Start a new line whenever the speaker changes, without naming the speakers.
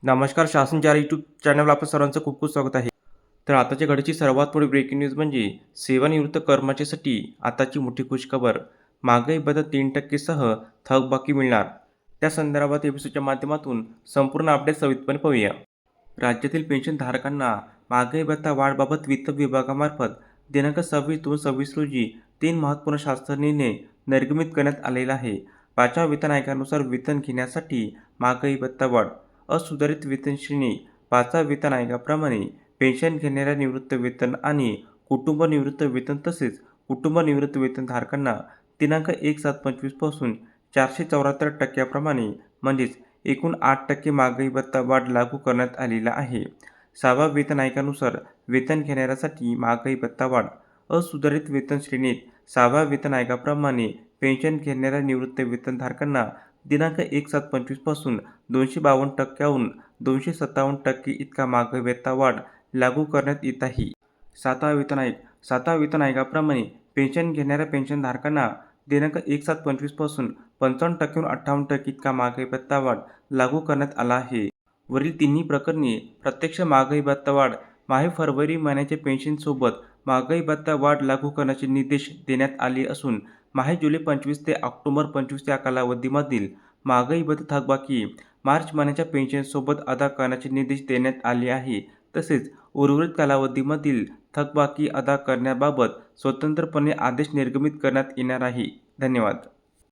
नमस्कार. शासन 4 यूट्यूब चॅनलवर आपलं सर्वांचं खूप खूप स्वागत आहे. तर आताच्या घडीची सर्वात मोठी ब्रेकिंग न्यूज म्हणजे सेवानिवृत्त कर्मचाऱ्यांसाठी आताची मोठी खुशखबर. महागाई भत्ता 3% सह थकबाकी मिळणार. त्या संदर्भात एपिसोडच्या माध्यमातून संपूर्ण अपडेट सविस्तरपणे पाहूया. राज्यातील पेन्शनधारकांना महागाई भत्ता वाढबाबत वित्त विभागामार्फत दिनांक 26/2/26 रोजी 3 महत्त्वपूर्ण शासन निर्णय निर्गमित करण्यात आलेला आहे. 5व्या वेतन आयोगानुसार वेतन घेण्यासाठी महागाई भत्ता वाढ. असुधारित वेतन श्रेणी 5व्या वेतन आयोगाप्रमाणे पेन्शन घेणाऱ्या निवृत्तीवेतन आणि कुटुंब निवृत्तीवेतन तसेच कुटुंब निवृत्तीवेतनधारकांना दिनांक 1/7/25 पासून 474% प्रमाणे म्हणजेच एकूण 8% महागाई भत्ता वाढ लागू करण्यात आलेला आहे. 6व्या वेतन आयोगानुसार वेतन घेणाऱ्यांसाठी महागाई भत्ता वाढ. असुधारित वेतन श्रेणीत 6व्या वेतन आयोगाप्रमाणे पेन्शन घेणाऱ्या निवृत्तीवेतनधारकांना दिनांक 1/7/25 पासून 252%हून 257% इतका महागाई भत्ता वाढ लागू करण्यात येत आहे. 7वा वेतन आयोग 7व्या वेतन आयोगाप्रमाणे पेन्शन घेणाऱ्या पेन्शनधारकांना दिनांक 1/7/25 पासून 55%हून 58% इतका महागाई भत्ता वाढ लागू करण्यात आला आहे. वरील तिन्ही प्रकरणी प्रत्यक्ष महागाई भत्ता वाढ माहे-फरवरी महिन्याच्या पेन्शनसोबत महागाई भत्ता वाढ लागू करण्याचे निर्देश देण्यात आले असून माहे-जुलै 25 ते ऑक्टोबर 25 या कालावधीमधील महागाई भत्ता थकबाकी मार्च महिन्याच्या पेन्शनसोबत अदा करण्याचे निर्देश देण्यात आले आहे. तसेच उर्वरित कालावधीमधील थकबाकी अदा करण्याबाबत स्वतंत्रपणे आदेश निर्गमित करण्यात येणार आहे. धन्यवाद.